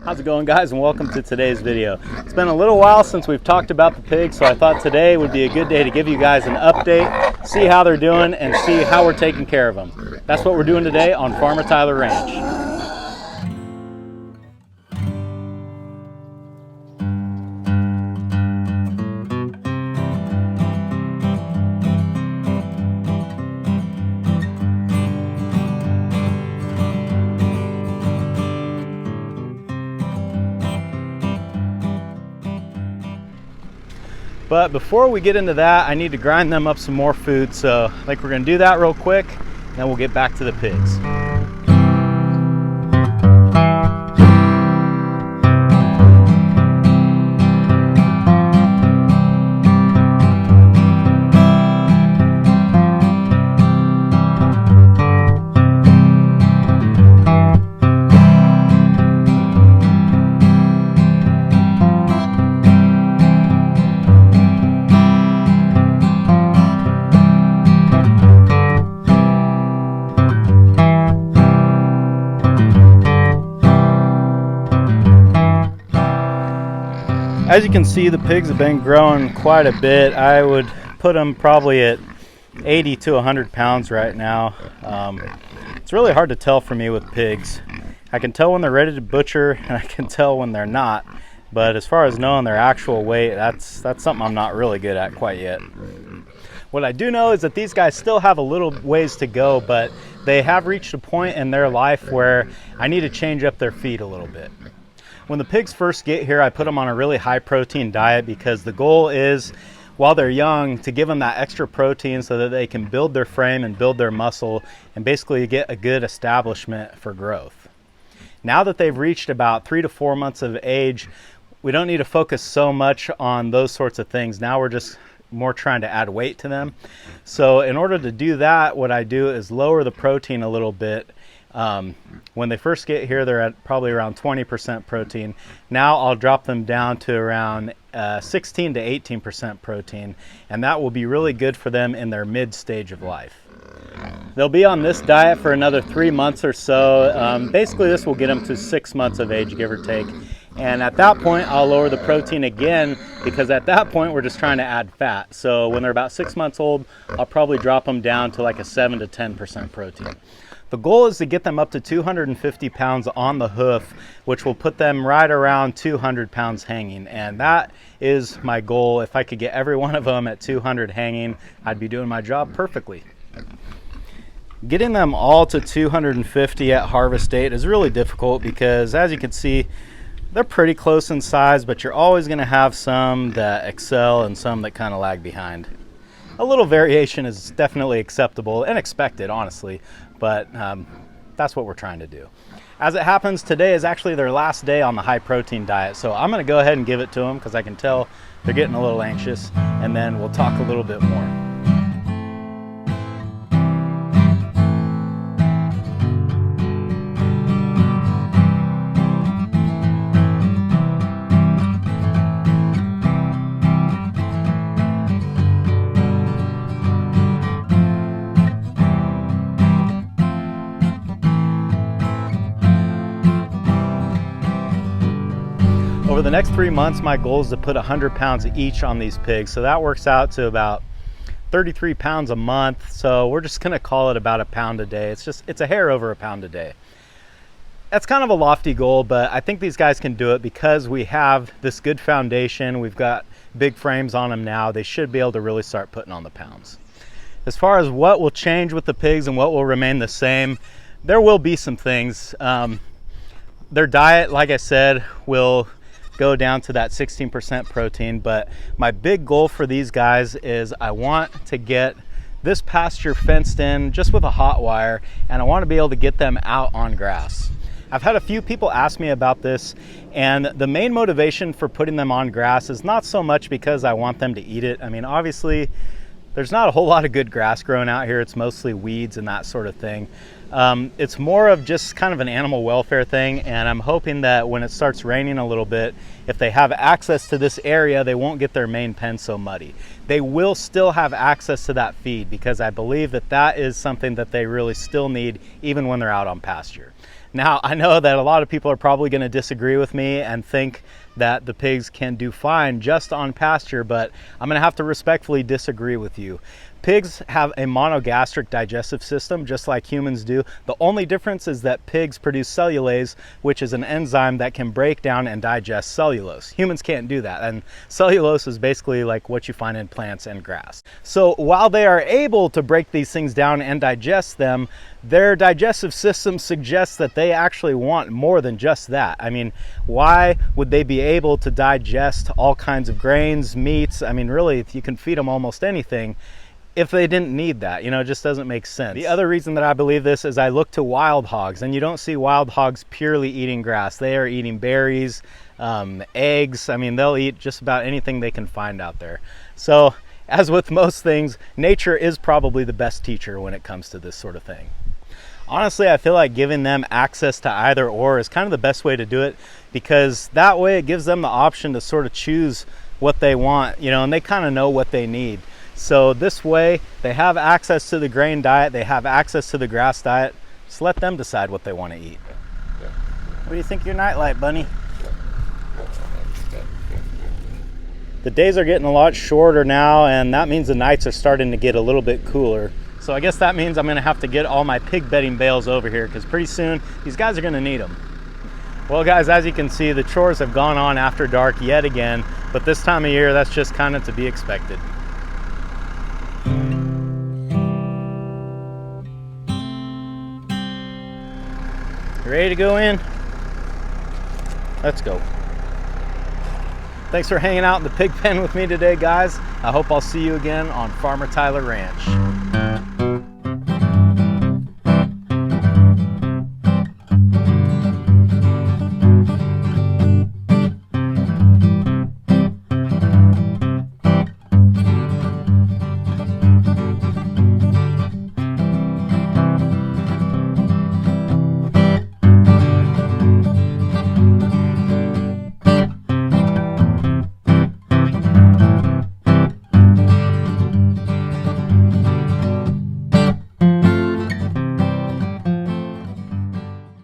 How's it going, guys, and welcome to today's video. It's been a little while since we've talked about the pigs, so I thought today would be a good day to give you guys an update, see how they're doing, and see how we're taking care of them. That's what we're doing today on Farmer Tyler Ranch. But before we get into that, I need to grind them up some more food. So I think we're gonna do that real quick, and then we'll get back to the pigs. As you can see, the pigs have been growing quite a bit. I would put them probably at 80 to 100 pounds right now. It's really hard to tell for me with pigs. I can tell when they're ready to butcher, and I can tell when they're not. But as far as knowing their actual weight, that's something I'm not really good at quite yet. What I do know is that these guys still have a little ways to go, but they have reached a point in their life where I need to change up their feed a little bit. When the pigs first get here, I put them on a really high protein diet because the goal is, while they're young, to give them that extra protein so that they can build their frame and build their muscle and basically get a good establishment for growth. Now that they've reached about 3 to 4 months of age, we don't need to focus so much on those sorts of things. Now we're just more trying to add weight to them. So in order to do that, what I do is lower the protein a little bit. When they first get here, they're at probably around 20% protein. Now I'll drop them down to around 16 to 18% protein, and that will be really good for them in their mid stage of life. They'll be on this diet for another 3 months or so. Basically, this will get them to 6 months of age, give or take. And at that point, I'll lower the protein again, because at that point, we're just trying to add fat. So when they're about 6 months old, I'll probably drop them down to like a 7 to 10% protein. The goal is to get them up to 250 pounds on the hoof, which will put them right around 200 pounds hanging. And that is my goal. If I could get every one of them at 200 hanging, I'd be doing my job perfectly. Getting them all to 250 at harvest date is really difficult because, as you can see, they're pretty close in size, but you're always going to have some that excel and some that kind of lag behind. A little variation is definitely acceptable and expected, honestly, but that's what we're trying to do. As it happens, today is actually their last day on the high protein diet, so I'm going to go ahead and give it to them because I can tell they're getting a little anxious, and then we'll talk a little bit more. Over the next 3 months, my goal is to put 100 pounds each on these pigs. So that works out to about 33 pounds a month. So we're just gonna call it about a pound a day. It's a hair over a pound a day. That's kind of a lofty goal, but I think these guys can do it because we have this good foundation. We've got big frames on them now. They should be able to really start putting on the pounds. As far as what will change with the pigs and what will remain the same, there will be some things. Their diet, like I said, will go down to that 16% protein, but my big goal for these guys is I want to get this pasture fenced in just with a hot wire, and I want to be able to get them out on grass. I've had a few people ask me about this, and the main motivation for putting them on grass is not so much because I want them to eat it. I mean, obviously there's not a whole lot of good grass growing out here. It's mostly weeds and that sort of thing. It's more of just kind of an animal welfare thing, and I'm hoping that when it starts raining a little bit, if they have access to this area, they won't get their main pen so muddy. They will still have access to that feed because I believe that that is something that they really still need even when they're out on pasture. Now, I know that a lot of people are probably going to disagree with me and think that the pigs can do fine just on pasture, but I'm going to have to respectfully disagree with you. Pigs have a monogastric digestive system just like humans do. The only difference is that pigs produce cellulase, which is an enzyme that can break down and digest cellulose. Humans can't do that, and cellulose is basically like what you find in plants and grass. So while they are able to break these things down and digest them, their digestive system suggests that they actually want more than just that. I mean, why would they be able to digest all kinds of grains, meats? I mean, really, you can feed them almost anything if they didn't need that. You know, it just doesn't make sense. The other reason that I believe this is I look to wild hogs, and you don't see wild hogs purely eating grass. They are eating berries, eggs. I mean, they'll eat just about anything they can find out there. So as with most things, nature is probably the best teacher when it comes to this sort of thing. Honestly, I feel like giving them access to either or is kind of the best way to do it, because that way it gives them the option to sort of choose what they want, you know, and they kind of know what they need. So this way they have access to the grain diet, they have access to the grass diet. Just let them decide what they want to eat. What do you think of your nightlight, Bunny? The days are getting a lot shorter now, and that means the nights are starting to get a little bit cooler. So I guess that means I'm gonna have to get all my pig bedding bales over here, because pretty soon these guys are gonna need them. Well guys, as you can see, the chores have gone on after dark yet again, but this time of year, that's just kind of to be expected. You ready to go in? Let's go. Thanks for hanging out in the pig pen with me today, guys. I hope I'll see you again on Farmer Tyler Ranch.